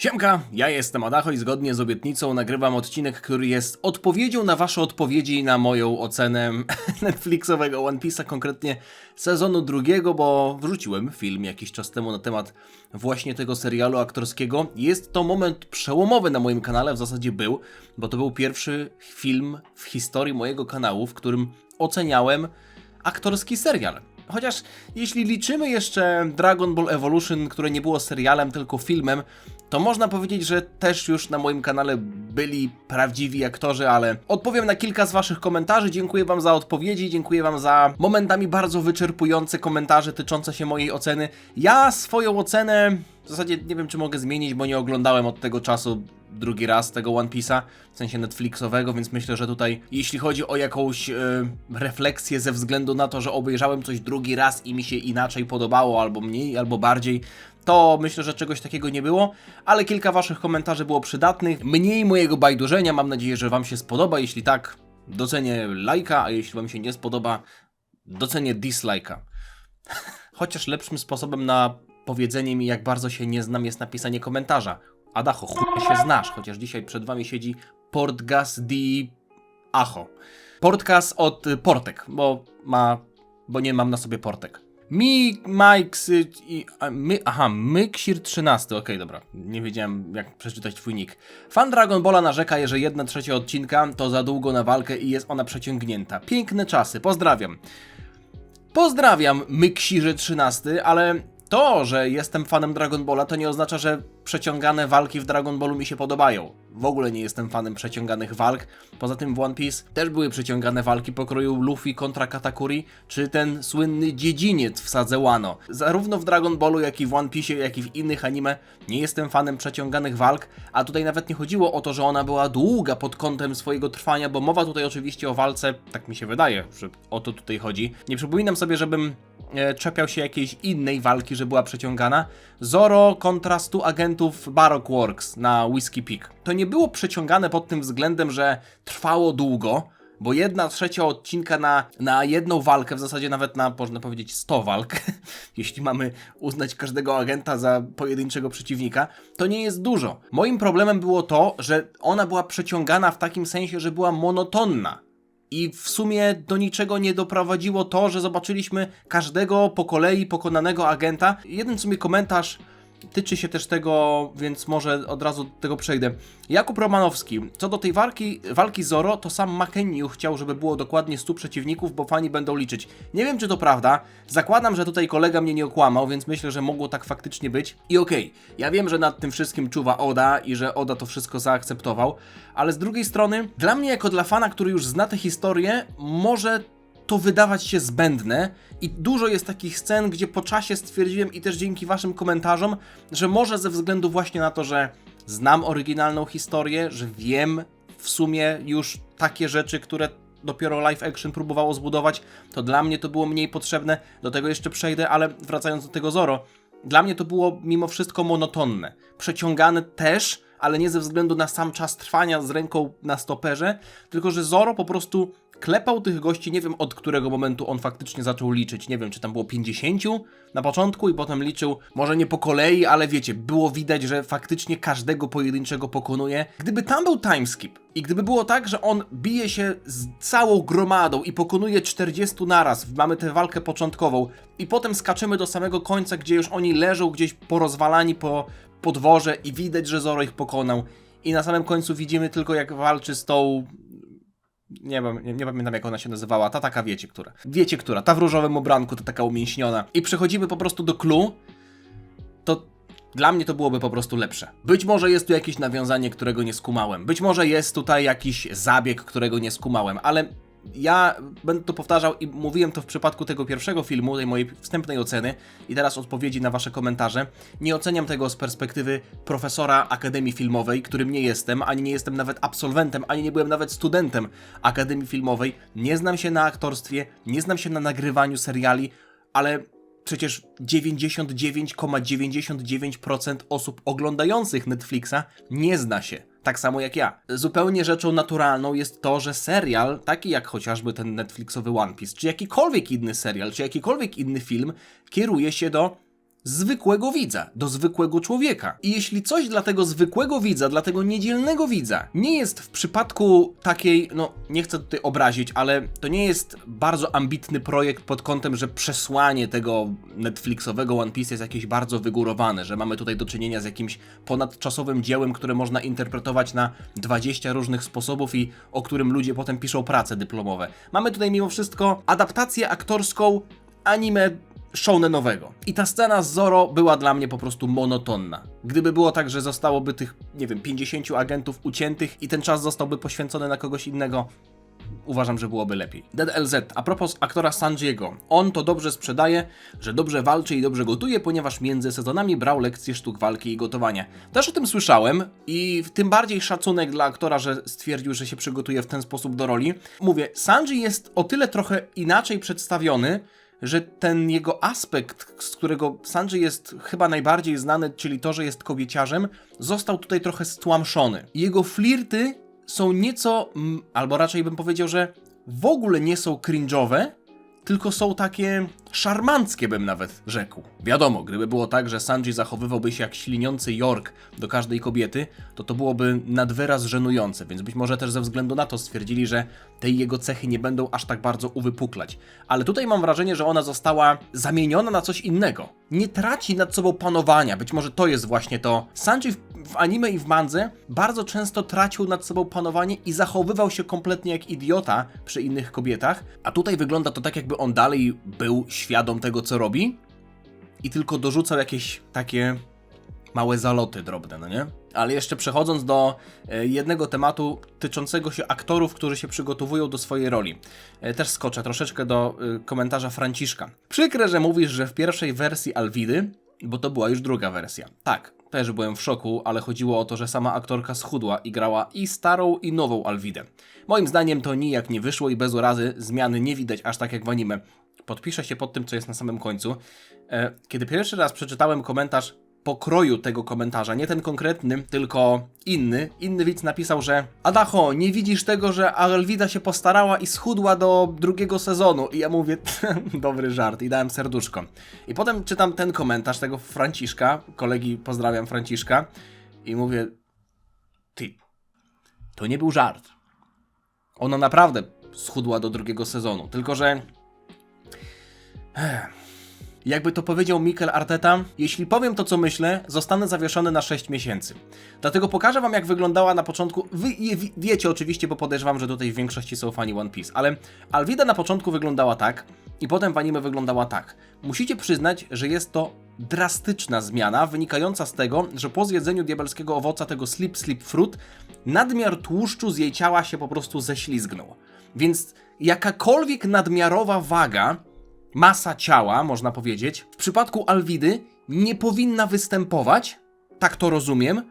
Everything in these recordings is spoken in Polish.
Siemka, ja jestem Adacho i zgodnie z obietnicą nagrywam odcinek, który jest odpowiedzią na wasze odpowiedzi na moją ocenę Netflixowego One Piece'a, konkretnie sezonu drugiego, bo wrzuciłem film jakiś czas temu na temat właśnie tego serialu aktorskiego. Jest to moment przełomowy na moim kanale, w zasadzie był, bo to był pierwszy film w historii mojego kanału, w którym oceniałem aktorski serial. Chociaż jeśli liczymy jeszcze Dragon Ball Evolution, które nie było serialem, tylko filmem, to można powiedzieć, że też już na moim kanale byli prawdziwi aktorzy, ale odpowiem na kilka z waszych komentarzy. Dziękuję wam za odpowiedzi, dziękuję wam za momentami bardzo wyczerpujące komentarze tyczące się mojej oceny. Ja swoją ocenę w zasadzie nie wiem, czy mogę zmienić, bo nie oglądałem od tego czasu drugi raz tego One Piece'a, w sensie Netflixowego, więc myślę, że tutaj jeśli chodzi o jakąś refleksję ze względu na to, że obejrzałem coś drugi raz i mi się inaczej podobało, albo mniej, albo bardziej, to myślę, że czegoś takiego nie było, ale kilka waszych komentarzy było przydatnych. Mniej mojego bajdurzenia, mam nadzieję, że wam się spodoba. Jeśli tak, docenię lajka, a jeśli wam się nie spodoba, docenię dislajka. Chociaż lepszym sposobem na powiedzenie mi, jak bardzo się nie znam, jest napisanie komentarza. Adacho, chuj się znasz, chociaż dzisiaj przed wami siedzi Portgas di Acho. Portgas od Portek, bo nie mam na sobie portek. Myksir 13, okej, dobra, nie wiedziałem jak przeczytać twój nick. Fan Dragon Balla narzeka, że 1/3 odcinka to za długo na walkę i jest ona przeciągnięta. Piękne czasy, pozdrawiam. Pozdrawiam, Myksirze 13, ale to, że jestem fanem Dragon Balla, to nie oznacza, że przeciągane walki w Dragon Ballu mi się podobają. W ogóle nie jestem fanem przeciąganych walk. Poza tym w One Piece też były przeciągane walki pokroju Luffy kontra Katakuri, czy ten słynny dziedziniec w Sadze Wano. Zarówno w Dragon Ballu, jak i w One Piece, jak i w innych anime nie jestem fanem przeciąganych walk, a tutaj nawet nie chodziło o to, że ona była długa pod kątem swojego trwania, bo mowa tutaj oczywiście o walce, tak mi się wydaje, że o to tutaj chodzi. Nie przypominam sobie, żebym czepiał się jakiejś innej walki, że była przeciągana. Zoro kontra 100 agentów Baroque Works na Whiskey Peak. To nie było przeciągane pod tym względem, że trwało długo, bo 1/3 odcinka na jedną walkę, w zasadzie nawet na, można powiedzieć, 100 walk, jeśli mamy uznać każdego agenta za pojedynczego przeciwnika, to nie jest dużo. Moim problemem było to, że ona była przeciągana w takim sensie, że była monotonna. I w sumie do niczego nie doprowadziło to, że zobaczyliśmy każdego po kolei pokonanego agenta. Jeden w sumie komentarz tyczy się też tego, więc może od razu do tego przejdę. Jakub Romanowski. Co do tej walki Zoro, to sam McKenniu chciał, żeby było dokładnie 100 przeciwników, bo fani będą liczyć. Nie wiem, czy to prawda. Zakładam, że tutaj kolega mnie nie okłamał, więc myślę, że mogło tak faktycznie być. I okej, ja wiem, że nad tym wszystkim czuwa Oda i że Oda to wszystko zaakceptował, ale z drugiej strony, dla mnie jako dla fana, który już zna tę historię, może to wydawać się zbędne i dużo jest takich scen, gdzie po czasie stwierdziłem i też dzięki waszym komentarzom, że może ze względu właśnie na to, że znam oryginalną historię, że wiem w sumie już takie rzeczy, które dopiero live action próbowało zbudować, to dla mnie to było mniej potrzebne, do tego jeszcze przejdę, ale wracając do tego Zoro, dla mnie to było mimo wszystko monotonne, przeciągane też, ale nie ze względu na sam czas trwania z ręką na stoperze, tylko że Zoro po prostu klepał tych gości, nie wiem od którego momentu on faktycznie zaczął liczyć, nie wiem czy tam było 50 na początku i potem liczył, może nie po kolei, ale wiecie, było widać, że faktycznie każdego pojedynczego pokonuje. Gdyby tam był timeskip i gdyby było tak, że on bije się z całą gromadą i pokonuje 40 naraz, mamy tę walkę początkową i potem skaczemy do samego końca, gdzie już oni leżą gdzieś porozwalani po podworze i widać, że Zoro ich pokonał i na samym końcu widzimy tylko jak walczy z tą... Nie pamiętam jak ona się nazywała, ta taka wiecie która, ta w różowym ubranku, ta taka umięśniona. I przechodzimy po prostu do clue, to dla mnie to byłoby po prostu lepsze. Być może jest tu jakieś nawiązanie, którego nie skumałem, być może jest tutaj jakiś zabieg, którego nie skumałem, ale ja będę to powtarzał i mówiłem to w przypadku tego pierwszego filmu, tej mojej wstępnej oceny i teraz odpowiedzi na wasze komentarze. Nie oceniam tego z perspektywy profesora Akademii Filmowej, którym nie jestem, ani nie jestem nawet absolwentem, ani nie byłem nawet studentem Akademii Filmowej. Nie znam się na aktorstwie, nie znam się na nagrywaniu seriali, ale przecież 99,99% osób oglądających Netflixa nie zna się. Tak samo jak ja. Zupełnie rzeczą naturalną jest to, że serial, taki jak chociażby ten Netflixowy One Piece, czy jakikolwiek inny serial, czy jakikolwiek inny film, kieruje się do zwykłego widza, do zwykłego człowieka. I jeśli coś dla tego zwykłego widza, dla tego niedzielnego widza nie jest w przypadku takiej, no nie chcę tutaj obrazić, ale to nie jest bardzo ambitny projekt pod kątem, że przesłanie tego Netflixowego One Piece jest jakieś bardzo wygórowane, że mamy tutaj do czynienia z jakimś ponadczasowym dziełem, które można interpretować na 20 różnych sposobów i o którym ludzie potem piszą prace dyplomowe. Mamy tutaj mimo wszystko adaptację aktorską anime shonenowego. I ta scena z Zoro była dla mnie po prostu monotonna. Gdyby było tak, że zostałoby tych, nie wiem, 50 agentów uciętych i ten czas zostałby poświęcony na kogoś innego, uważam, że byłoby lepiej. Dead LZ, a propos aktora Sanjiego. On to dobrze sprzedaje, że dobrze walczy i dobrze gotuje, ponieważ między sezonami brał lekcje sztuk walki i gotowania. Też o tym słyszałem i tym bardziej szacunek dla aktora, że stwierdził, że się przygotuje w ten sposób do roli. Mówię, Sanji jest o tyle trochę inaczej przedstawiony, że ten jego aspekt, z którego Sanji jest chyba najbardziej znany, czyli to, że jest kobieciarzem, został tutaj trochę stłamszony. Jego flirty są nieco, albo raczej bym powiedział, że w ogóle nie są cringe'owe, tylko są takie szarmanckie, bym nawet rzekł. Wiadomo, gdyby było tak, że Sanji zachowywałby się jak śliniący York do każdej kobiety, to byłoby nad wyraz żenujące, więc być może też ze względu na to stwierdzili, że te jego cechy nie będą aż tak bardzo uwypuklać. Ale tutaj mam wrażenie, że ona została zamieniona na coś innego. Nie traci nad sobą panowania, być może to jest właśnie to. Sanji w anime i w mandze bardzo często tracił nad sobą panowanie i zachowywał się kompletnie jak idiota przy innych kobietach, a tutaj wygląda to tak, jakby on dalej był świadom tego, co robi i tylko dorzucał jakieś takie małe zaloty drobne, no nie? Ale jeszcze przechodząc do jednego tematu tyczącego się aktorów, którzy się przygotowują do swojej roli. Też skoczę troszeczkę do komentarza Franciszka. Przykre, że mówisz, że w pierwszej wersji Alwidy, bo to była już druga wersja. Tak, też byłem w szoku, ale chodziło o to, że sama aktorka schudła i grała i starą, i nową Alwidę. Moim zdaniem to nijak nie wyszło i bez urazy zmiany nie widać aż tak jak w anime. Podpiszę się pod tym, co jest na samym końcu. Kiedy pierwszy raz przeczytałem komentarz pokroju tego komentarza, nie ten konkretny, tylko inny widz napisał, że Adacho, nie widzisz tego, że Alwida się postarała i schudła do drugiego sezonu. I ja mówię, dobry żart, i dałem serduszko. I potem czytam ten komentarz tego Franciszka, kolegi, pozdrawiam Franciszka, i mówię, ty, to nie był żart. Ona naprawdę schudła do drugiego sezonu, tylko że jakby to powiedział Mikel Arteta, jeśli powiem to, co myślę, zostanę zawieszony na 6 miesięcy. Dlatego pokażę wam, jak wyglądała na początku. Wy wiecie oczywiście, bo podejrzewam, że tutaj w większości są fani One Piece, ale Alwida na początku wyglądała tak i potem w anime wyglądała tak. Musicie przyznać, że jest to drastyczna zmiana, wynikająca z tego, że po zjedzeniu diabelskiego owoca, tego Sleep Fruit, nadmiar tłuszczu z jej ciała się po prostu ześlizgnął. Więc jakakolwiek nadmiarowa waga, masa ciała, można powiedzieć, w przypadku Alwidy nie powinna występować, tak to rozumiem,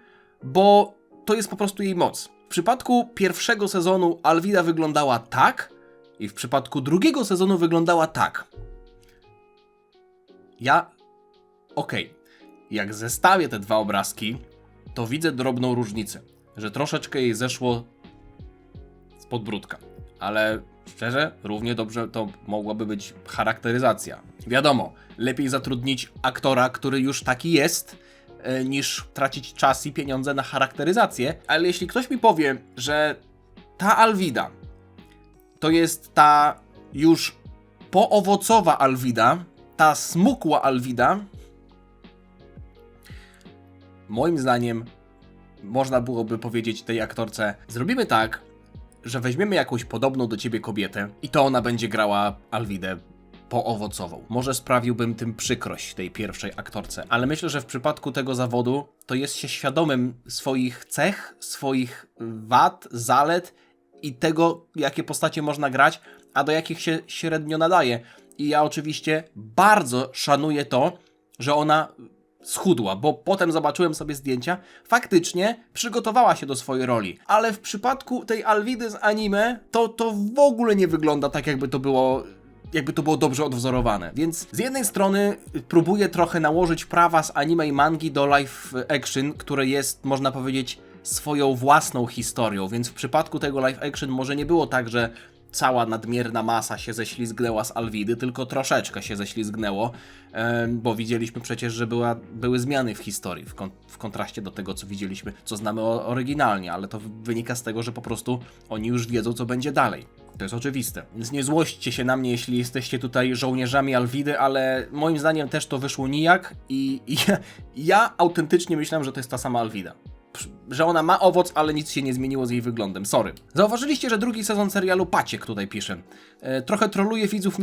bo to jest po prostu jej moc. W przypadku pierwszego sezonu Alwida wyglądała tak i w przypadku drugiego sezonu wyglądała tak. Jak zestawię te dwa obrazki, to widzę drobną różnicę, że troszeczkę jej zeszło z podbródka, ale szczerze, równie dobrze to mogłaby być charakteryzacja. Wiadomo, lepiej zatrudnić aktora, który już taki jest, niż tracić czas i pieniądze na charakteryzację, ale jeśli ktoś mi powie, że ta Alwida to jest ta już poowocowa Alwida, ta smukła Alwida, moim zdaniem można byłoby powiedzieć tej aktorce, zrobimy tak, że weźmiemy jakąś podobną do ciebie kobietę i to ona będzie grała Alwidę poowocową. Może sprawiłbym tym przykrość tej pierwszej aktorce, ale myślę, że w przypadku tego zawodu to jest się świadomym swoich cech, swoich wad, zalet i tego, jakie postacie można grać, a do jakich się średnio nadaje. I ja oczywiście bardzo szanuję to, że ona schudła, bo potem zobaczyłem sobie zdjęcia, faktycznie przygotowała się do swojej roli, ale w przypadku tej Alwidy z anime to w ogóle nie wygląda tak, jakby to było dobrze odwzorowane. Więc z jednej strony próbuję trochę nałożyć prawa z anime i mangi do live action, które jest, można powiedzieć, swoją własną historią, więc w przypadku tego live action może nie było tak, że cała nadmierna masa się ześlizgnęła z Alwidy, tylko troszeczkę się ześlizgnęło, bo widzieliśmy przecież, że były zmiany w historii, w kontraście do tego, co widzieliśmy, co znamy oryginalnie, ale to wynika z tego, że po prostu oni już wiedzą, co będzie dalej. To jest oczywiste. Więc nie złośćcie się na mnie, jeśli jesteście tutaj żołnierzami Alwidy, ale moim zdaniem też to wyszło nijak i ja autentycznie myślałem, że to jest ta sama Alwida. Że ona ma owoc, ale nic się nie zmieniło z jej wyglądem. Sorry. Zauważyliście, że drugi sezon serialu Paciek tutaj pisze. Trochę troluje widzów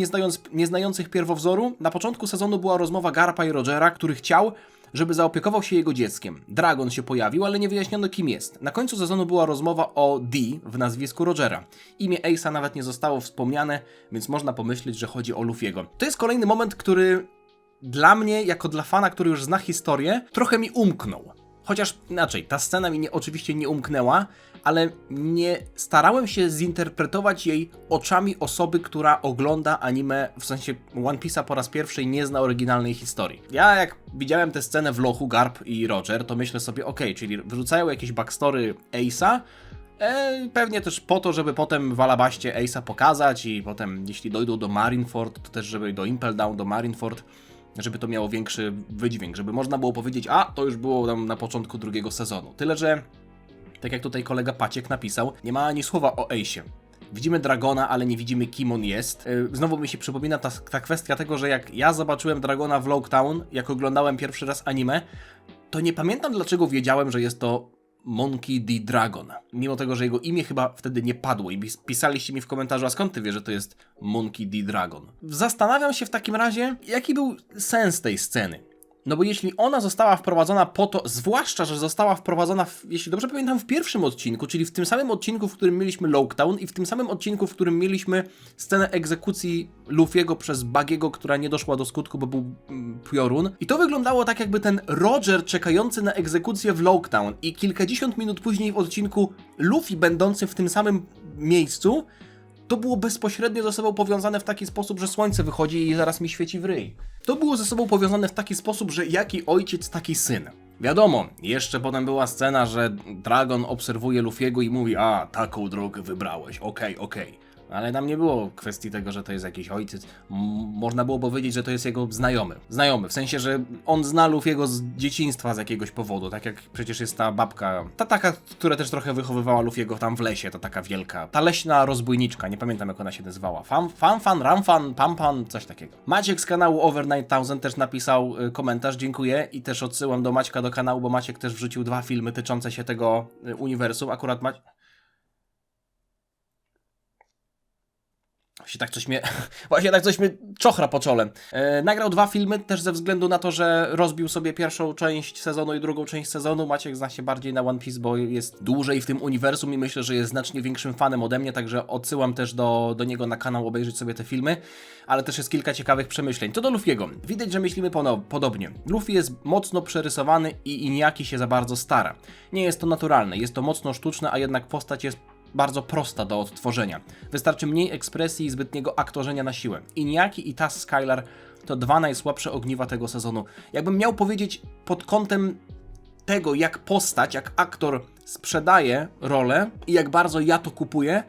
nieznających pierwowzoru. Na początku sezonu była rozmowa Garpa i Rogera, który chciał, żeby zaopiekował się jego dzieckiem. Dragon się pojawił, ale nie wyjaśniono, kim jest. Na końcu sezonu była rozmowa o Dee w nazwisku Rogera. Imię Ace'a nawet nie zostało wspomniane, więc można pomyśleć, że chodzi o Luffy'ego. To jest kolejny moment, który dla mnie, jako dla fana, który już zna historię, trochę mi umknął. Chociaż inaczej, ta scena mi oczywiście nie umknęła, ale nie starałem się zinterpretować jej oczami osoby, która ogląda anime, w sensie One Piece'a po raz pierwszy i nie zna oryginalnej historii. Ja jak widziałem tę scenę w lochu Garp i Roger, to myślę sobie, okej, czyli wrzucają jakieś backstory Ace'a, pewnie też po to, żeby potem w Alabaście Ace'a pokazać i potem jeśli dojdą do Marineford, to też żeby do Impel Down, do Marineford, żeby to miało większy wydźwięk, żeby można było powiedzieć, a to już było tam na początku drugiego sezonu. Tyle, że tak jak tutaj kolega Paciek napisał, nie ma ani słowa o Ace'ie. Widzimy Dragona, ale nie widzimy, kim on jest. Znowu mi się przypomina ta kwestia tego, że jak ja zobaczyłem Dragona w Loguetown, jak oglądałem pierwszy raz anime, to nie pamiętam, dlaczego wiedziałem, że jest to Monkey D. Dragon. Mimo tego, że jego imię chyba wtedy nie padło i pisaliście mi w komentarzu, a skąd ty wiesz, że to jest Monkey D. Dragon? Zastanawiam się w takim razie, jaki był sens tej sceny. No bo jeśli ona została wprowadzona po to, zwłaszcza, że została wprowadzona, jeśli dobrze pamiętam, w pierwszym odcinku, czyli w tym samym odcinku, w którym mieliśmy Loguetown i w tym samym odcinku, w którym mieliśmy scenę egzekucji Luffy'ego przez Buggy'ego, która nie doszła do skutku, bo był piorun. I to wyglądało tak, jakby ten Roger czekający na egzekucję w Loguetown i kilkadziesiąt minut później w odcinku Luffy będący w tym samym miejscu, to było bezpośrednio ze sobą powiązane w taki sposób, że słońce wychodzi i zaraz mi świeci w ryj. To było ze sobą powiązane w taki sposób, że jaki ojciec, taki syn. Wiadomo, jeszcze potem była scena, że Dragon obserwuje Luffy'ego i mówi, a, taką drogę wybrałeś, okej. Ale tam nie było kwestii tego, że to jest jakiś ojciec. Można było powiedzieć, że to jest jego znajomy. Znajomy, w sensie, że on zna Luffy'ego z dzieciństwa z jakiegoś powodu. Tak jak przecież jest ta babka, ta taka, która też trochę wychowywała Luffy'ego tam w lesie, to taka wielka. Ta leśna rozbójniczka, nie pamiętam jak ona się nazywała. Ramfan, Pampan, coś takiego. Maciek z kanału Over 9000 też napisał komentarz, dziękuję. I też odsyłam do Maćka do kanału, bo Maciek też wrzucił 2 filmy tyczące się tego uniwersum. Akurat Właśnie tak coś mnie czochra po czole. Nagrał 2 filmy też ze względu na to, że rozbił sobie pierwszą część sezonu i drugą część sezonu. Maciek zna się bardziej na One Piece, bo jest dłużej w tym uniwersum i myślę, że jest znacznie większym fanem ode mnie, także odsyłam też do niego na kanał obejrzeć sobie te filmy, ale też jest kilka ciekawych przemyśleń. Co do Luffy'ego. Widać, że myślimy podobnie. Luffy jest mocno przerysowany i Iniaki się za bardzo stara. Nie jest to naturalne, jest to mocno sztuczne, a jednak postać jest bardzo prosta do odtworzenia. Wystarczy mniej ekspresji i zbytniego aktorzenia na siłę. Iniaki i Taz Skylar to 2 najsłabsze ogniwa tego sezonu. Jakbym miał powiedzieć pod kątem tego, jak postać, jak aktor sprzedaje rolę i jak bardzo ja to kupuję,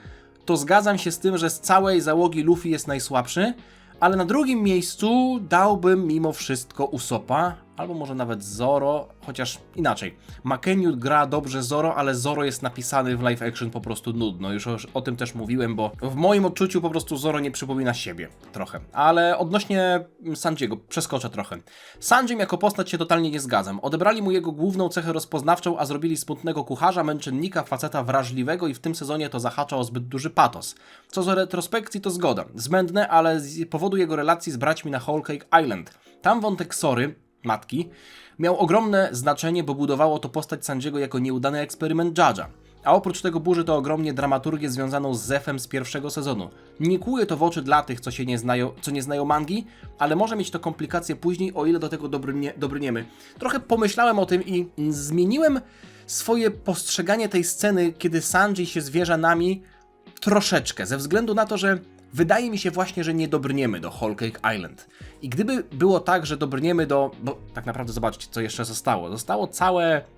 to zgadzam się z tym, że z całej załogi Luffy jest najsłabszy, ale na drugim miejscu dałbym mimo wszystko Usoppa, albo może nawet Zoro, chociaż inaczej. Mackenyu gra dobrze Zoro, ale Zoro jest napisany w live action po prostu nudno. Już o tym też mówiłem, bo w moim odczuciu po prostu Zoro nie przypomina siebie trochę. Ale odnośnie Sanjiego, przeskoczę trochę. Sanjim jako postać się totalnie nie zgadzam. Odebrali mu jego główną cechę rozpoznawczą, a zrobili smutnego kucharza, męczennika, faceta wrażliwego i w tym sezonie to zahacza o zbyt duży patos. Co do retrospekcji to zgoda. Zbędne, ale z powodu jego relacji z braćmi na Whole Cake Island. Tam wątek Sory, matki, miał ogromne znaczenie, bo budowało to postać Sanjiego jako nieudany eksperyment Judge'a. A oprócz tego burzy to ogromnie dramaturgię związaną z Zefem z pierwszego sezonu. Nie kłuje to w oczy dla tych, co nie znają mangi, ale może mieć to komplikacje później, o ile do tego dobrniemy. Trochę pomyślałem o tym i zmieniłem swoje postrzeganie tej sceny, kiedy Sanji się zwierza nami troszeczkę, ze względu na to, że wydaje mi się właśnie, że nie dobrniemy do Whole Cake Island. I gdyby było tak, że dobrniemy bo tak naprawdę zobaczcie, co jeszcze zostało. Zostało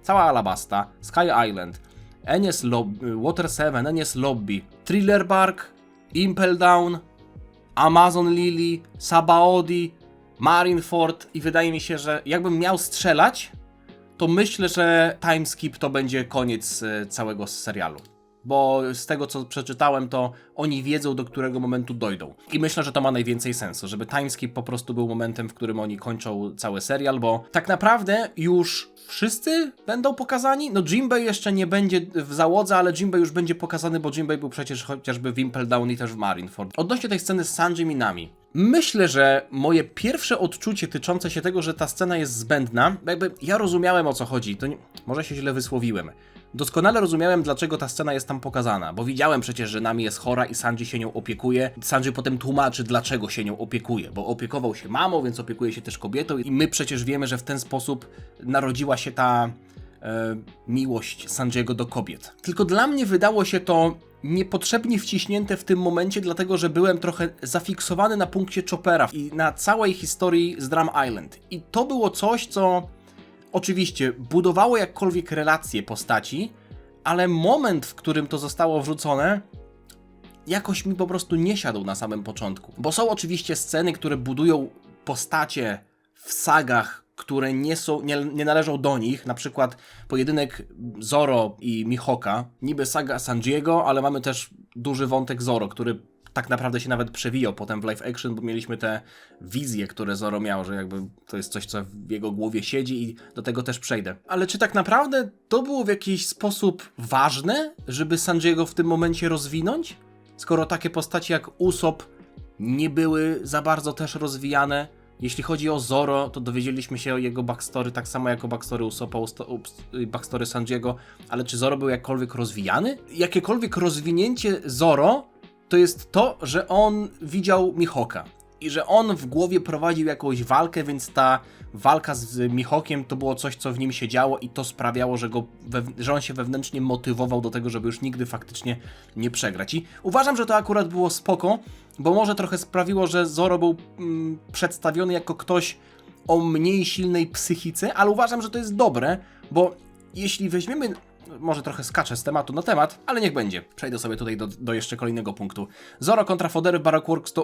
cała Alabasta, Sky Island, Enies Lobby, Water 7, Enies Lobby, Thriller Bark, Impel Down, Amazon Lily, Sabaody, Marineford i wydaje mi się, że jakbym miał strzelać, to myślę, że timeskip to będzie koniec całego serialu. Bo z tego, co przeczytałem, to oni wiedzą, do którego momentu dojdą. I myślę, że to ma najwięcej sensu, żeby timeskip po prostu był momentem, w którym oni kończą cały serial, bo tak naprawdę już wszyscy będą pokazani. No Jinbei jeszcze nie będzie w załodze, ale Jinbei już będzie pokazany, bo Jinbei był przecież chociażby w Impel Down i też w Marineford. Odnośnie tej sceny z Sanjim i Nami. Myślę, że moje pierwsze odczucie tyczące się tego, że ta scena jest zbędna, jakby ja rozumiałem, o co chodzi, to nie, może się źle wysłowiłem. Doskonale rozumiałem, dlaczego ta scena jest tam pokazana, bo widziałem przecież, że Nami jest chora i Sanji się nią opiekuje. Sanji potem tłumaczy, dlaczego się nią opiekuje, bo opiekował się mamą, więc opiekuje się też kobietą i my przecież wiemy, że w ten sposób narodziła się ta miłość Sanjiego do kobiet. Tylko dla mnie wydało się to niepotrzebnie wciśnięte w tym momencie, dlatego że byłem trochę zafiksowany na punkcie Choppera i na całej historii z Drum Island. I to było coś, co oczywiście budowało jakkolwiek relacje postaci, ale moment, w którym to zostało wrzucone, jakoś mi po prostu nie siadł na samym początku. Bo są oczywiście sceny, które budują postacie w sagach, które nie należą do nich, na przykład pojedynek Zoro i Mihawka, niby saga Sanjiego, ale mamy też duży wątek Zoro, który tak naprawdę się nawet przewijał potem w live action, bo mieliśmy te wizje, które Zoro miał, że jakby to jest coś, co w jego głowie siedzi i do tego też przejdę. Ale czy tak naprawdę to było w jakiś sposób ważne, żeby Sanjiego w tym momencie rozwinąć? Skoro takie postaci jak Usopp nie były za bardzo też rozwijane. Jeśli chodzi o Zoro, to dowiedzieliśmy się o jego backstory, tak samo jak o backstory Usoppa, backstory Sanjiego, ale czy Zoro był jakkolwiek rozwijany? Jakiekolwiek rozwinięcie Zoro to jest to, że on widział Mihawka i że on w głowie prowadził jakąś walkę, więc ta walka z Mihawkiem to było coś, co w nim się działo i to sprawiało, że on się wewnętrznie motywował do tego, żeby już nigdy faktycznie nie przegrać. I uważam, że to akurat było spoko, bo może trochę sprawiło, że Zoro był przedstawiony jako ktoś o mniej silnej psychice, ale uważam, że to jest dobre, bo jeśli weźmiemy... Może trochę skaczę z tematu na temat, ale niech będzie. Przejdę sobie tutaj do jeszcze kolejnego punktu. Zoro kontra Fodery w Baroque Works to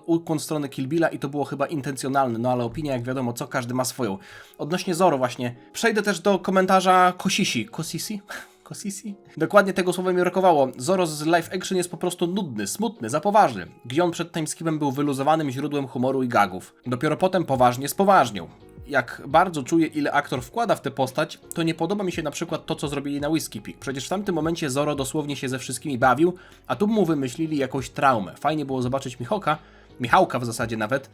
ukłon strony Kill Billa i to było chyba intencjonalne, no ale opinia, jak wiadomo, co każdy ma swoją. Odnośnie Zoro właśnie, przejdę też do komentarza Kosisi? Dokładnie tego słowa mi brakowało. Zoro z live action jest po prostu nudny, smutny, za poważny. Gion przed timeskipem był wyluzowanym źródłem humoru i gagów. Dopiero potem poważnie spoważniał. Jak bardzo czuję, ile aktor wkłada w tę postać, to nie podoba mi się na przykład to, co zrobili na Whiskey Peak. Przecież w tamtym momencie Zoro dosłownie się ze wszystkimi bawił, a tu mu wymyślili jakąś traumę. Fajnie było zobaczyć Mihawka w zasadzie nawet,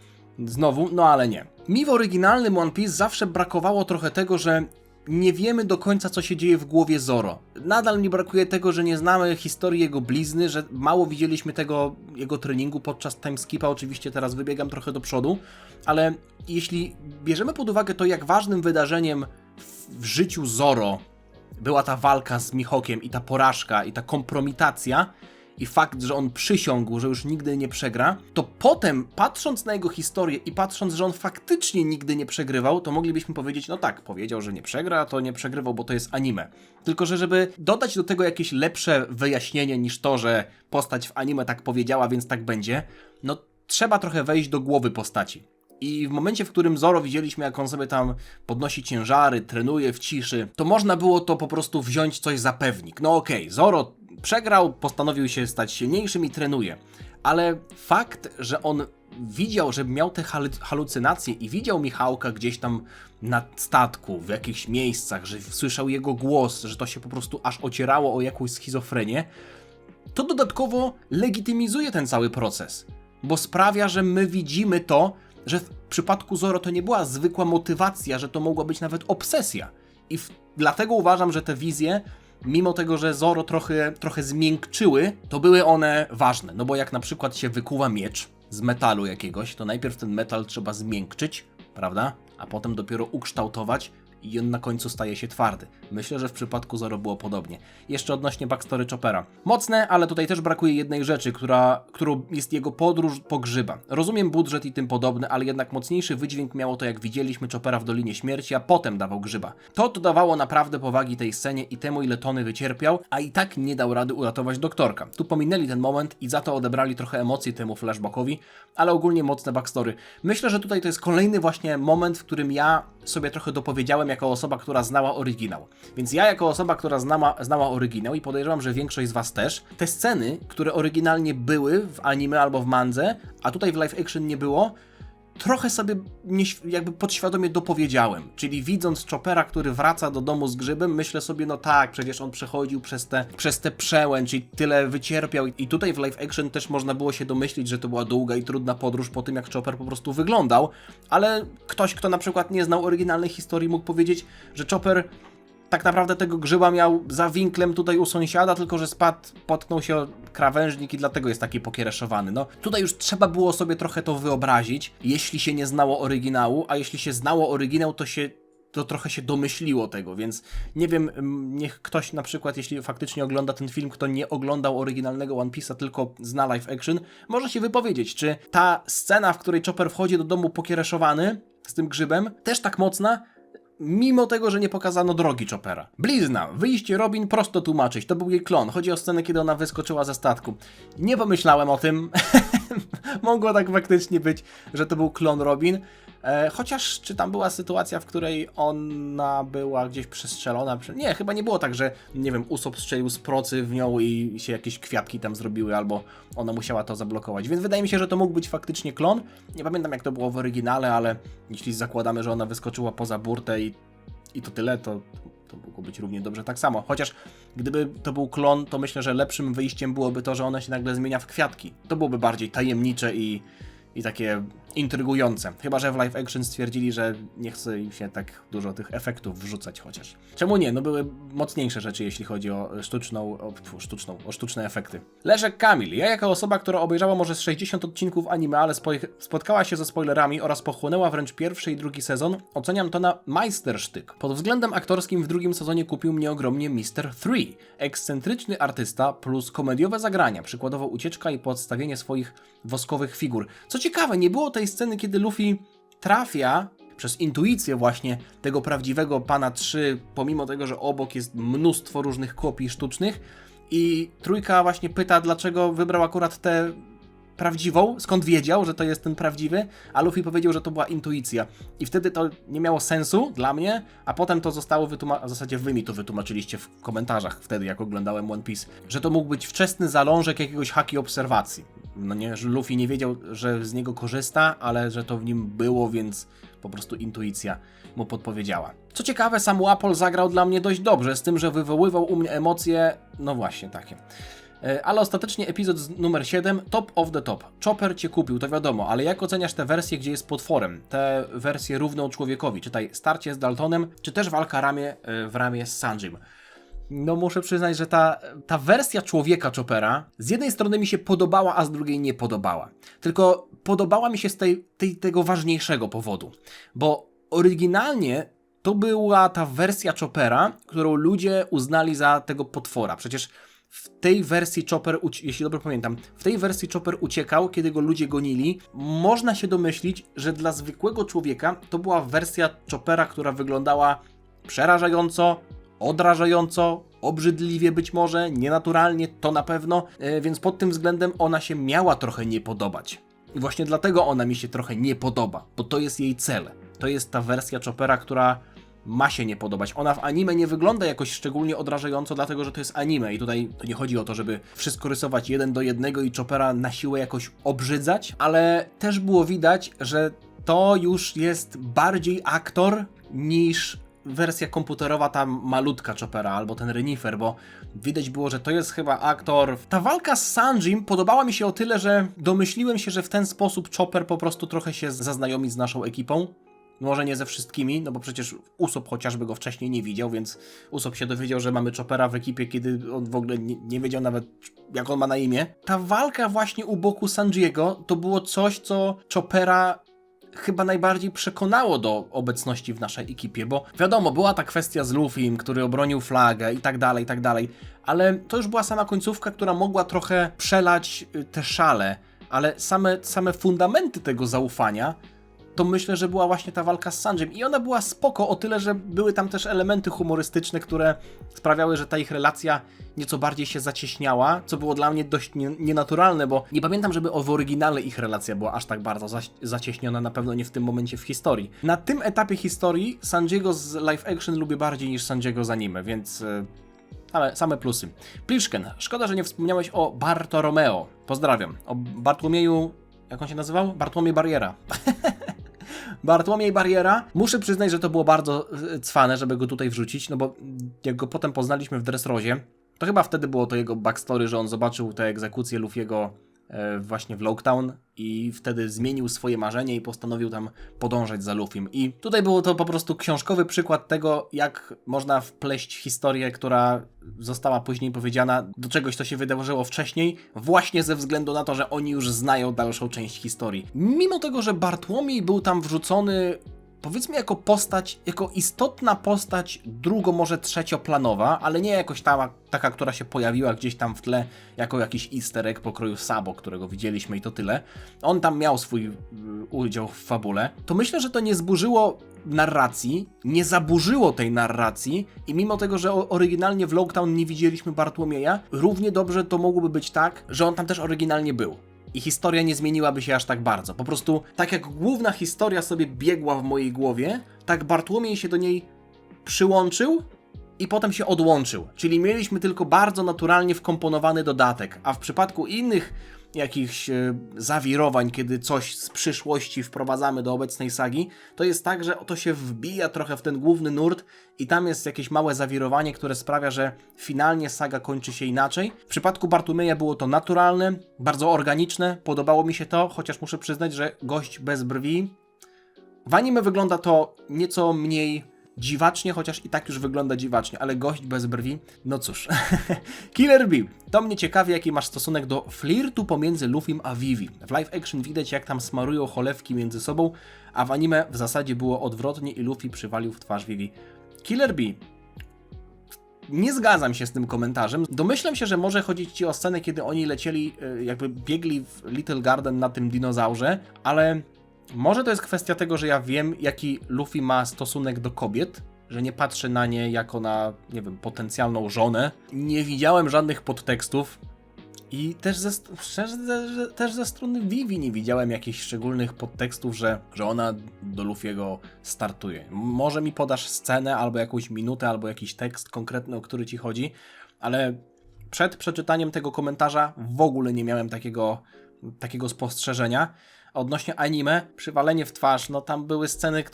znowu, no ale nie. Mi w oryginalnym One Piece zawsze brakowało trochę tego, że nie wiemy do końca, co się dzieje w głowie Zoro. Nadal mi brakuje tego, że nie znamy historii jego blizny, że mało widzieliśmy tego jego treningu podczas timeskipa. Oczywiście teraz wybiegam trochę do przodu, ale jeśli bierzemy pod uwagę to, jak ważnym wydarzeniem w życiu Zoro była ta walka z Mihawkiem i ta porażka i ta kompromitacja i fakt, że on przysiągł, że już nigdy nie przegra, to potem, patrząc na jego historię i patrząc, że on faktycznie nigdy nie przegrywał, to moglibyśmy powiedzieć, no tak, powiedział, że nie przegra, to nie przegrywał, bo to jest anime. Tylko że żeby dodać do tego jakieś lepsze wyjaśnienie niż to, że postać w anime tak powiedziała, więc tak będzie, no trzeba trochę wejść do głowy postaci. I w momencie, w którym Zoro widzieliśmy, jak on sobie tam podnosi ciężary, trenuje w ciszy, to można było to po prostu wziąć coś za pewnik. No okej, Zoro przegrał, postanowił się stać silniejszym i trenuje. Ale fakt, że on widział, że miał te halucynacje i widział Mihawka gdzieś tam na statku, w jakichś miejscach, że słyszał jego głos, że to się po prostu aż ocierało o jakąś schizofrenię, to dodatkowo legitymizuje ten cały proces. Bo sprawia, że my widzimy to, że w przypadku Zoro to nie była zwykła motywacja, że to mogła być nawet obsesja. I dlatego uważam, że te wizje, mimo tego, że Zoro trochę zmiękczyły, to były one ważne. No bo jak na przykład się wykuwa miecz z metalu jakiegoś, to najpierw ten metal trzeba zmiękczyć, prawda? A potem dopiero ukształtować i on na końcu staje się twardy. Myślę, że w przypadku Zoro było podobnie. Jeszcze odnośnie backstory Choppera. Mocne, ale tutaj też brakuje jednej rzeczy, którą jest jego podróż po grzyba. Rozumiem budżet i tym podobne, ale jednak mocniejszy wydźwięk miało to, jak widzieliśmy Choppera w Dolinie Śmierci, a potem dawał grzyba. To dodawało naprawdę powagi tej scenie i temu, ile Tony wycierpiał, a i tak nie dał rady uratować doktorka. Tu pominęli ten moment i za to odebrali trochę emocji temu flashbackowi, ale ogólnie mocne backstory. Myślę, że tutaj to jest kolejny właśnie moment, w którym ja sobie trochę dopowiedziałem jako osoba, która znała oryginał. Więc ja jako osoba, która znała oryginał i podejrzewam, że większość z was też, te sceny, które oryginalnie były w anime albo w mandze, a tutaj w live action nie było, trochę sobie jakby podświadomie dopowiedziałem. Czyli widząc Choppera, który wraca do domu z grzybem, myślę sobie, no tak, przecież on przechodził przez te przełęcz i tyle wycierpiał. I tutaj w live action też można było się domyślić, że to była długa i trudna podróż po tym, jak Chopper po prostu wyglądał. Ale ktoś, kto na przykład nie znał oryginalnej historii, mógł powiedzieć, że Chopper tak naprawdę tego grzyba miał za winklem tutaj u sąsiada, tylko że spadł, potknął się o krawężnik i dlatego jest taki pokiereszowany. No, tutaj już trzeba było sobie trochę to wyobrazić, jeśli się nie znało oryginału, a jeśli się znało oryginał, to trochę się domyśliło tego, więc nie wiem, niech ktoś na przykład, jeśli faktycznie ogląda ten film, kto nie oglądał oryginalnego One Piece'a, tylko zna live action, może się wypowiedzieć, czy ta scena, w której Chopper wchodzi do domu pokiereszowany z tym grzybem, też tak mocna, mimo tego, że nie pokazano drogi Choppera. Blizna. Wyjście Robin prosto tłumaczyć. To był jej klon. Chodzi o scenę, kiedy ona wyskoczyła ze statku. Nie pomyślałem o tym. Mogło tak faktycznie być, że to był klon Robin. Chociaż, czy tam była sytuacja, w której ona była gdzieś przestrzelona? Nie, chyba nie było tak, że, nie wiem, Usopp strzelił z procy w nią i się jakieś kwiatki tam zrobiły, albo ona musiała to zablokować. Więc wydaje mi się, że to mógł być faktycznie klon. Nie pamiętam, jak to było w oryginale, ale jeśli zakładamy, że ona wyskoczyła poza burtę i to tyle, to mogło być równie dobrze tak samo. Chociaż gdyby to był klon, to myślę, że lepszym wyjściem byłoby to, że ona się nagle zmienia w kwiatki. To byłoby bardziej tajemnicze i takie intrygujące. Chyba że w live action stwierdzili, że nie chce im się tak dużo tych efektów wrzucać chociaż. Czemu nie? No były mocniejsze rzeczy, jeśli chodzi o sztuczne efekty. Leszek Kamil. Ja jako osoba, która obejrzała może z 60 odcinków anime, ale spotkała się ze spoilerami oraz pochłonęła wręcz pierwszy i drugi sezon, oceniam to na majstersztyk. Pod względem aktorskim w drugim sezonie kupił mnie ogromnie Mr. 3. Ekscentryczny artysta plus komediowe zagrania, przykładowo ucieczka i podstawienie swoich woskowych figur. Co ciekawe, nie było tej sceny, kiedy Luffy trafia przez intuicję właśnie tego prawdziwego Pana 3, pomimo tego, że obok jest mnóstwo różnych kopii sztucznych i trójka właśnie pyta, dlaczego wybrał akurat tę prawdziwą, skąd wiedział, że to jest ten prawdziwy, a Luffy powiedział, że to była intuicja. I wtedy to nie miało sensu dla mnie, a potem to zostało w zasadzie wy mi to wytłumaczyliście w komentarzach wtedy, jak oglądałem One Piece, że to mógł być wczesny zalążek jakiegoś haki obserwacji. No nie, że Luffy nie wiedział, że z niego korzysta, ale że to w nim było, więc po prostu intuicja mu podpowiedziała. Co ciekawe, sam Łapol zagrał dla mnie dość dobrze, z tym, że wywoływał u mnie emocje, no właśnie takie. Ale ostatecznie epizod numer 7, top of the top. Chopper cię kupił, to wiadomo, ale jak oceniasz te wersje, gdzie jest potworem? Te wersje równą człowiekowi, czytaj starcie z Daltonem, czy też walka ramię w ramię z Sanjim? No muszę przyznać, że ta wersja człowieka Choppera z jednej strony mi się podobała, a z drugiej nie podobała. Tylko podobała mi się z tego ważniejszego powodu, bo oryginalnie to była ta wersja Choppera, którą ludzie uznali za tego potwora. Przecież w tej wersji Chopper, jeśli dobrze pamiętam, w tej wersji Chopper uciekał, kiedy go ludzie gonili. Można się domyślić, że dla zwykłego człowieka to była wersja Choppera, która wyglądała przerażająco, odrażająco, obrzydliwie być może, nienaturalnie, to na pewno, więc pod tym względem ona się miała trochę nie podobać. I właśnie dlatego ona mi się trochę nie podoba, bo to jest jej cel. To jest ta wersja Choppera, która ma się nie podobać. Ona w anime nie wygląda jakoś szczególnie odrażająco, dlatego że to jest anime i tutaj to nie chodzi o to, żeby wszystko rysować 1:1 i Choppera na siłę jakoś obrzydzać, ale też było widać, że to już jest bardziej aktor niż wersja komputerowa, ta malutka Choppera albo ten Renifer, bo widać było, że to jest chyba aktor. Ta walka z Sanjim podobała mi się o tyle, że domyśliłem się, że w ten sposób Chopper po prostu trochę się zaznajomi z naszą ekipą. Może nie ze wszystkimi, no bo przecież Usopp chociażby go wcześniej nie widział, więc Usopp się dowiedział, że mamy Choppera w ekipie, kiedy on w ogóle nie wiedział nawet, jak on ma na imię. Ta walka właśnie u boku Sanjiego to było coś, co Choppera chyba najbardziej przekonało do obecności w naszej ekipie, bo wiadomo, była ta kwestia z Luffym, który obronił flagę i tak dalej, ale to już była sama końcówka, która mogła trochę przelać te szale, ale same fundamenty tego zaufania, to myślę, że była właśnie ta walka z Sanjem i ona była spoko o tyle, że były tam też elementy humorystyczne, które sprawiały, że ta ich relacja nieco bardziej się zacieśniała, co było dla mnie dość nienaturalne, bo nie pamiętam, żeby w oryginale ich relacja była aż tak bardzo zacieśniona, na pewno nie w tym momencie w historii. Na tym etapie historii Sanjiego z live action lubię bardziej niż Sanjiego z anime, więc same plusy. Pliszken, szkoda, że nie wspomniałeś o Bartolomeo. Pozdrawiam. O Bartłomieju, jak on się nazywał? Bartłomiej Bariera. Bartłomiej Bariera. Muszę przyznać, że to było bardzo cwane, żeby go tutaj wrzucić, no bo jak go potem poznaliśmy w Dressrosie, to chyba wtedy było to jego backstory, że on zobaczył tę egzekucję Luffy'ego właśnie w Loguetown i wtedy zmienił swoje marzenie i postanowił tam podążać za Luffym. I tutaj było to po prostu książkowy przykład tego, jak można wpleść historię, która została później powiedziana do czegoś, co się wydarzyło wcześniej, właśnie ze względu na to, że oni już znają dalszą część historii. Mimo tego, że Bartłomiej był tam wrzucony, powiedzmy, jako postać, jako istotna postać drugo, może trzecioplanowa, ale nie jakoś taka, która się pojawiła gdzieś tam w tle, jako jakiś easter egg pokroju Sabo, którego widzieliśmy i to tyle. On tam miał swój udział w fabule. To myślę, że to nie zburzyło narracji, nie zaburzyło tej narracji i mimo tego, że oryginalnie w Loguetown nie widzieliśmy Bartłomieja, równie dobrze to mogłoby być tak, że on tam też oryginalnie był. I historia nie zmieniłaby się aż tak bardzo. Po prostu, tak jak główna historia sobie biegła w mojej głowie, tak Bartłomiej się do niej przyłączył i potem się odłączył. Czyli mieliśmy tylko bardzo naturalnie wkomponowany dodatek, a w przypadku innych jakichś zawirowań, kiedy coś z przyszłości wprowadzamy do obecnej sagi, to jest tak, że to się wbija trochę w ten główny nurt i tam jest jakieś małe zawirowanie, które sprawia, że finalnie saga kończy się inaczej. W przypadku Bartłomieja było to naturalne, bardzo organiczne, podobało mi się to, chociaż muszę przyznać, że gość bez brwi. W anime wygląda to nieco mniej dziwacznie, chociaż i tak już wygląda dziwacznie, ale gość bez brwi, no cóż. Killer Bee. To mnie ciekawi, jaki masz stosunek do flirtu pomiędzy Luffym a Vivi. W live action widać, jak tam smarują cholewki między sobą, a w anime w zasadzie było odwrotnie i Luffy przywalił w twarz Vivi. Killer Bee. Nie zgadzam się z tym komentarzem. Domyślam się, że może chodzić ci o scenę, kiedy oni lecieli, jakby biegli w Little Garden na tym dinozaurze, ale może to jest kwestia tego, że ja wiem, jaki Luffy ma stosunek do kobiet, że nie patrzę na nie jako na, nie wiem, potencjalną żonę. Nie widziałem żadnych podtekstów i też ze strony Vivi nie widziałem jakichś szczególnych podtekstów, że ona do Luffy'ego startuje. Może mi podasz scenę, albo jakąś minutę, albo jakiś tekst konkretny, o który ci chodzi, ale przed przeczytaniem tego komentarza w ogóle nie miałem takiego spostrzeżenia. Odnośnie anime, przywalenie w twarz, no tam były sceny,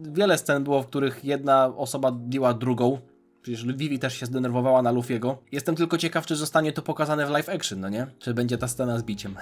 wiele scen było, w których jedna osoba biła drugą. Przecież Vivi też się zdenerwowała na Luffy'ego. Jestem tylko ciekaw, czy zostanie to pokazane w live action, no nie? Czy będzie ta scena z biciem.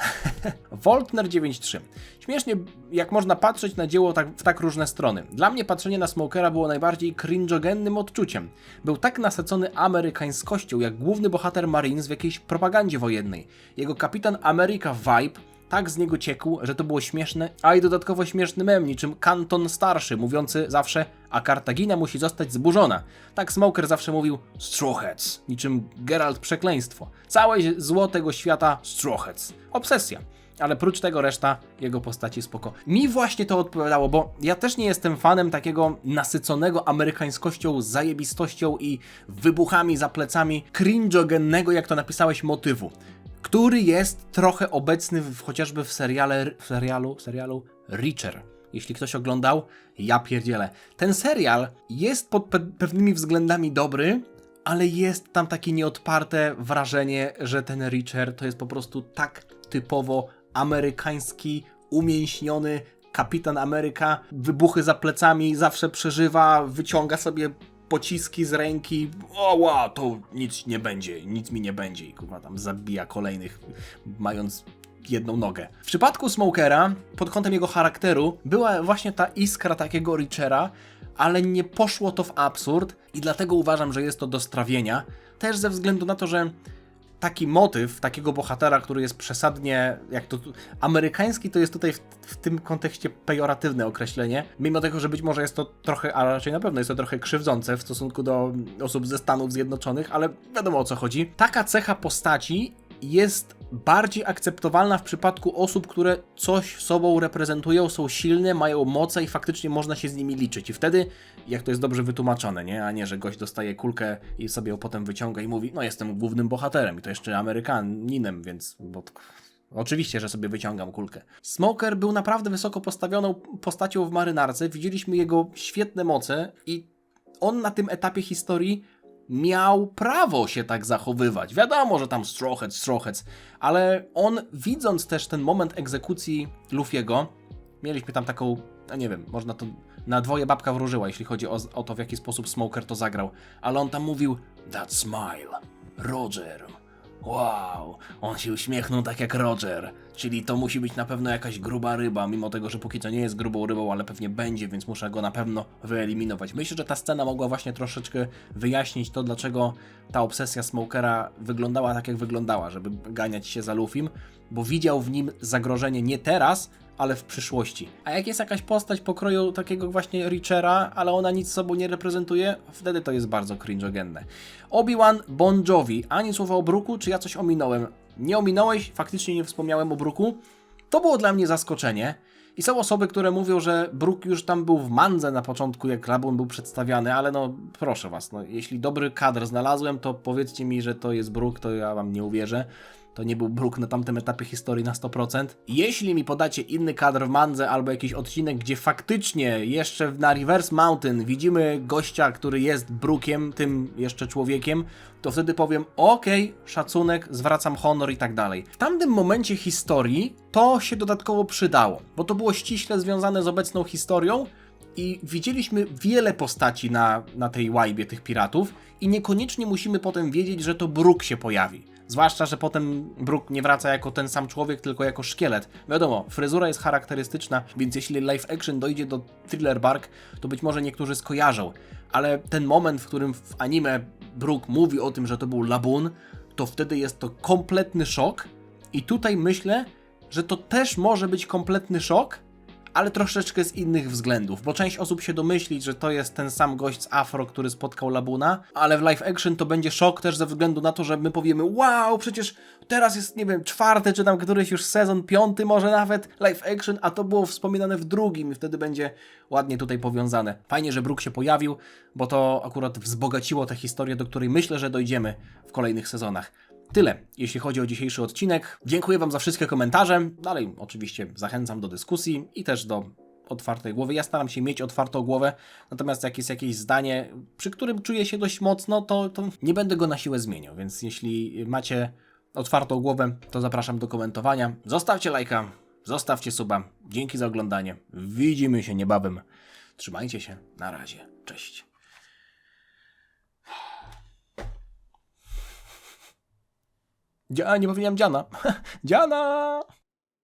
Voltner 9.3. Śmiesznie, jak można patrzeć na dzieło w tak różne strony. Dla mnie patrzenie na Smokera było najbardziej cringe'ogennym odczuciem. Był tak nasycony amerykańskością, jak główny bohater Marines w jakiejś propagandzie wojennej. Jego Kapitan Ameryka vibe tak z niego ciekł, że to było śmieszne, a i dodatkowo śmieszny mem, niczym Kanton Starszy, mówiący zawsze, a Kartagina musi zostać zburzona. Tak Smoker zawsze mówił Straw Hats, niczym Geralt Przekleństwo. Całe zło tego świata Straw Hats. Obsesja. Ale prócz tego reszta jego postaci spoko. Mi właśnie to odpowiadało, bo ja też nie jestem fanem takiego nasyconego amerykańskością, zajebistością i wybuchami za plecami cringe'ogennego, jak to napisałeś, motywu, który jest trochę obecny chociażby w serialu Reacher. Jeśli ktoś oglądał, ja pierdzielę. Ten serial jest pod pewnymi względami dobry, ale jest tam takie nieodparte wrażenie, że ten Reacher to jest po prostu tak typowo amerykański, umięśniony Kapitan Ameryka. Wybuchy za plecami, zawsze przeżywa, wyciąga sobie pociski z ręki, to nic mi nie będzie i kurwa tam zabija kolejnych, mając jedną nogę. W przypadku Smokera, pod kątem jego charakteru, była właśnie ta iskra takiego Reachera, ale nie poszło to w absurd i dlatego uważam, że jest to do strawienia, też ze względu na to, że taki motyw, takiego bohatera, który jest przesadnie, amerykański to jest tutaj w tym kontekście pejoratywne określenie, mimo tego, że być może jest to trochę, a raczej na pewno jest to trochę krzywdzące w stosunku do osób ze Stanów Zjednoczonych, ale wiadomo o co chodzi. Taka cecha postaci jest bardziej akceptowalna w przypadku osób, które coś sobą reprezentują, są silne, mają moce i faktycznie można się z nimi liczyć. I wtedy, jak to jest dobrze wytłumaczone, nie? A nie, że gość dostaje kulkę i sobie ją potem wyciąga i mówi, no jestem głównym bohaterem i to jeszcze Amerykaninem, więc... Oczywiście, że sobie wyciągam kulkę. Smoker był naprawdę wysoko postawioną postacią w marynarce, widzieliśmy jego świetne moce i on na tym etapie historii miał prawo się tak zachowywać. Wiadomo, że tam strochec, ale on, widząc też ten moment egzekucji Luffy'ego, mieliśmy tam taką, nie wiem, można to na dwoje babka wróżyła, jeśli chodzi o to, w jaki sposób Smoker to zagrał, ale on tam mówił, that smile, Roger, wow, on się uśmiechnął tak jak Roger, czyli to musi być na pewno jakaś gruba ryba, mimo tego, że póki co nie jest grubą rybą, ale pewnie będzie, więc muszę go na pewno wyeliminować. Myślę, że ta scena mogła właśnie troszeczkę wyjaśnić to, dlaczego ta obsesja Smokera wyglądała tak, jak wyglądała, żeby ganiać się za Luffym, bo widział w nim zagrożenie nie teraz, ale w przyszłości. A jak jest jakaś postać pokroju takiego właśnie Richera, ale ona nic sobą nie reprezentuje, wtedy to jest bardzo cringe'ogenne. Obi-Wan Bon Jovi. Ani słowa o Brooku, czy ja coś ominąłem? Nie ominąłeś, faktycznie nie wspomniałem o Brooku. To było dla mnie zaskoczenie. I są osoby, które mówią, że Brook już tam był w mandze na początku, jak Laboon był przedstawiany, ale no proszę was, no, jeśli dobry kadr znalazłem, to powiedzcie mi, że to jest Brook, to ja wam nie uwierzę. To nie był Brook na tamtym etapie historii na 100%. Jeśli mi podacie inny kadr w mandze albo jakiś odcinek, gdzie faktycznie jeszcze na Reverse Mountain widzimy gościa, który jest Brookiem, tym jeszcze człowiekiem, to wtedy powiem, okej, szacunek, zwracam honor i tak dalej. W tamtym momencie historii to się dodatkowo przydało, bo to było ściśle związane z obecną historią i widzieliśmy wiele postaci na tej łajbie tych piratów i niekoniecznie musimy potem wiedzieć, że to Brook się pojawi. Zwłaszcza, że potem Brook nie wraca jako ten sam człowiek, tylko jako szkielet. Wiadomo, fryzura jest charakterystyczna, więc jeśli live action dojdzie do Thriller Bark, to być może niektórzy skojarzą. Ale ten moment, w którym w anime Brook mówi o tym, że to był Laboon, to wtedy jest to kompletny szok. I tutaj myślę, że to też może być kompletny szok, ale troszeczkę z innych względów, bo część osób się domyśli, że to jest ten sam gość z Afro, który spotkał Laboona, ale w live action to będzie szok też ze względu na to, że my powiemy, wow, przecież teraz jest, nie wiem, 4. czy tam któryś już sezon, 5. może nawet live action, a to było wspominane w 2. i wtedy będzie ładnie tutaj powiązane. Fajnie, że Brook się pojawił, bo to akurat wzbogaciło tę historię, do której myślę, że dojdziemy w kolejnych sezonach. Tyle, jeśli chodzi o dzisiejszy odcinek. Dziękuję wam za wszystkie komentarze. Dalej oczywiście zachęcam do dyskusji i też do otwartej głowy. Ja staram się mieć otwartą głowę, natomiast jak jest jakieś zdanie, przy którym czuję się dość mocno, to nie będę go na siłę zmieniał, więc jeśli macie otwartą głowę, to zapraszam do komentowania. Zostawcie lajka, zostawcie suba. Dzięki za oglądanie. Widzimy się niebawem. Trzymajcie się. Na razie. Cześć. Nie powiedziałem Dziana. Dziana!